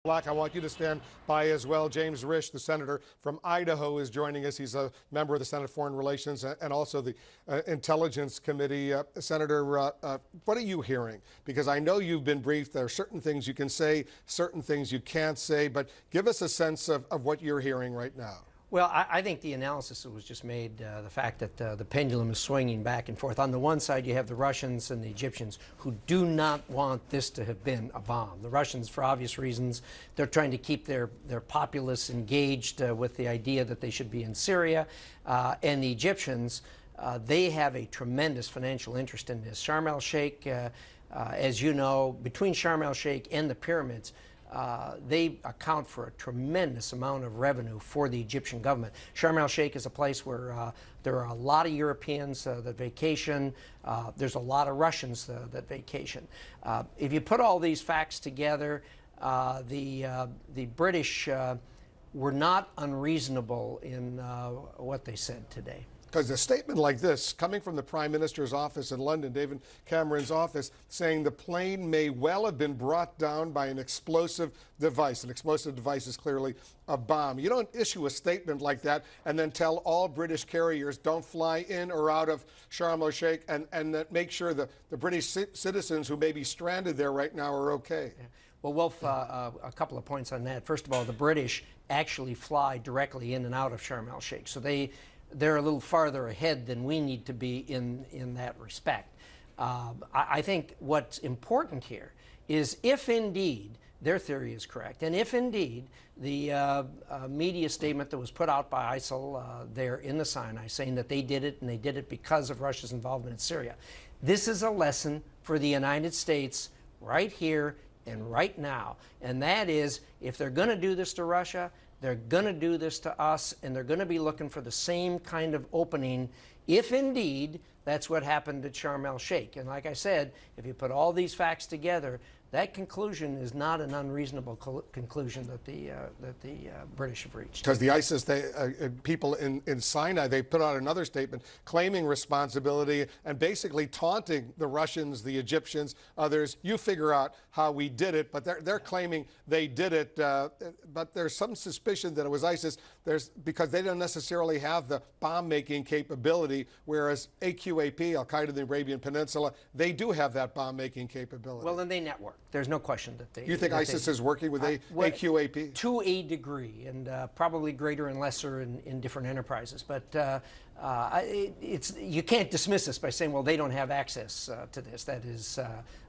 Black, I want you to stand by as well. James Risch, the senator from Idaho, is joining us. He's a member of the Senate Foreign Relations and also the Intelligence Committee. Senator, what are you hearing? Because I know you've been briefed. There are certain things you can say, certain things you can't say, but give us a sense of what you're hearing right now. Well, I think the analysis that was just made, the fact that the pendulum is swinging back and forth. On the one side, you have the Russians and the Egyptians who do not want this to have been a bomb. The Russians, for obvious reasons, they're trying to keep their populace engaged with the idea that they should be in Syria. And the Egyptians, they have a tremendous financial interest in this. Sharm el-Sheikh, as you know, between Sharm el-Sheikh and the pyramids, they account for a tremendous amount of revenue for the Egyptian government. Sharm el-Sheikh is a place where there are a lot of Europeans that vacation. There's a lot of Russians that vacation. If you put all these facts together, the British were not unreasonable in what they said today. Because a statement like this, coming from the Prime Minister's office in London, David Cameron's office, saying the plane may well have been brought down by an explosive device. An explosive device is clearly a bomb. You don't issue a statement like that and then tell all British carriers don't fly in or out of Sharm el-Sheikh and that make sure the British citizens who may be stranded there right now are okay. Yeah. Well, Wolf, a couple of points on that. First of all, the British actually fly directly in and out of Sharm el-Sheikh, so they're a little farther ahead than we need to be in that respect. I think what's important here is if indeed their theory is correct, and if indeed the media statement that was put out by ISIL there in the Sinai saying that they did it and they did it because of Russia's involvement in Syria, this is a lesson for the United States right here and right now. And that is, if they're going to do this to Russia, they're going to do this to us, and they're going to be looking for the same kind of opening if indeed that's what happened at Sharm el-Sheikh. And like I said, if you put all these facts together, that conclusion is not an unreasonable conclusion that the British have reached. Because the ISIS people in Sinai, they put out another statement claiming responsibility and basically taunting the Russians, the Egyptians, others. You figure out how we did it, but they're claiming they did it. But there's some suspicion that it was ISIS. Because they don't necessarily have the bomb-making capability, whereas AQAP, Al-Qaeda in the Arabian Peninsula, they do have that bomb-making capability. Well, then they network. There's no question that they... You think ISIS is working with AQAP? To a degree, and probably greater and lesser in different enterprises. But you can't dismiss this by saying, well, they don't have access to this. That is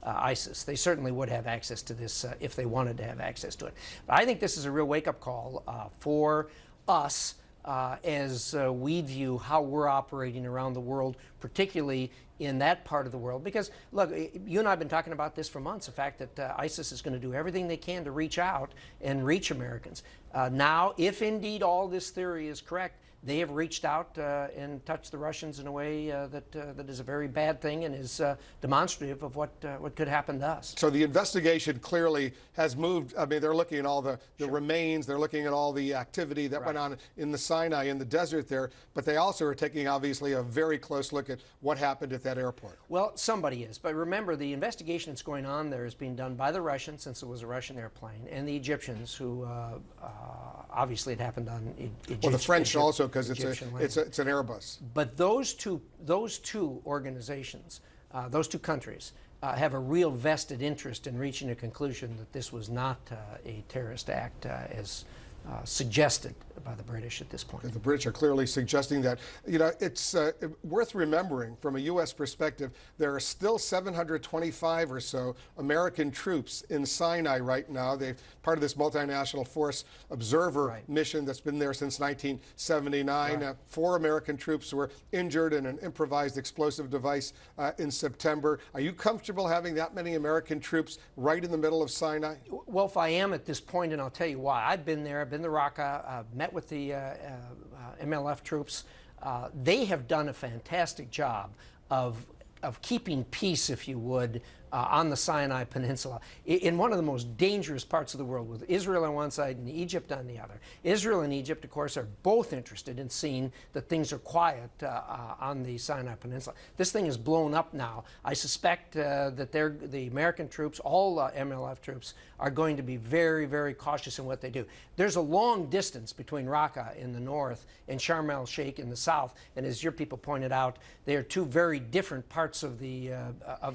ISIS. They certainly would have access to this if they wanted to have access to it. But I think this is a real wake-up call for us as we view how we're operating around the world, particularly in that part of the world. Because, look, you and I have been talking about this for months, the fact that ISIS is going to do everything they can to reach out and reach Americans. Now, if indeed all this theory is correct, they have reached out and touched the Russians in a way that is a very bad thing and is demonstrative of what could happen to us. So the investigation clearly has moved. I mean, they're looking at all the Sure. remains. They're looking at all the activity that went on in the Sinai, in the desert there. But they also are taking, obviously, a very close look at what happened at that airport. Well, somebody is. But remember, the investigation that's going on there is being done by the Russians, since it was a Russian airplane, and the Egyptians, who obviously it happened on Egyptian. Well, the French also, because it's an Airbus. But those two organizations, those two countries, have a real vested interest in reaching a conclusion that this was not a terrorist act as suggested by the British at this point. The British are clearly suggesting that. You know, it's worth remembering from a U.S. perspective, there are still 725 or so American troops in Sinai right now. They're part of this multinational force observer mission that's been there since 1979. 4 American troops were injured in an improvised explosive device in September. Are you comfortable having that many American troops right in the middle of Sinai? Well, if I am at this point, and I'll tell you why. I've been there. I've been to Raqqa, met with the MLF troops. They have done a fantastic job of keeping peace, if you would, on the Sinai Peninsula, in one of the most dangerous parts of the world, with Israel on one side and Egypt on the other. Israel and Egypt, of course, are both interested in seeing that things are quiet on the Sinai Peninsula. This thing is blown up now. I suspect that the American troops, all MLF troops, are going to be very, very cautious in what they do. There's a long distance between Raqqa in the north and Sharm el-Sheikh in the south, and as your people pointed out, they are two very different parts of the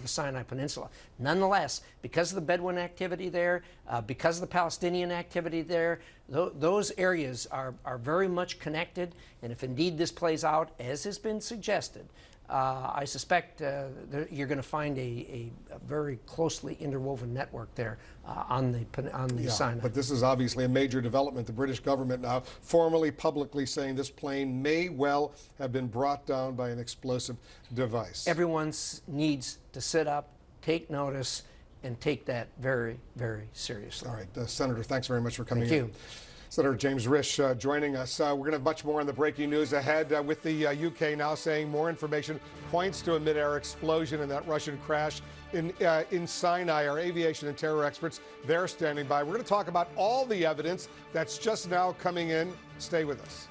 Sinai Peninsula. Nonetheless, because of the Bedouin activity there, because of the Palestinian activity there, those areas are very much connected, and if indeed this plays out, as has been suggested, I suspect you're going to find a very closely interwoven network there on the Sinai. But this is obviously a major development. The British government now formally, publicly saying this plane may well have been brought down by an explosive device. Everyone needs to sit up, take notice, and take that very, very seriously. All right, Senator, thanks very much for coming in. Thank you. Senator James Risch joining us. We're going to have much more on the breaking news ahead with the UK now saying more information points to a mid-air explosion in that Russian crash in Sinai. Our aviation and terror experts, they're standing by. We're going to talk about all the evidence that's just now coming in. Stay with us.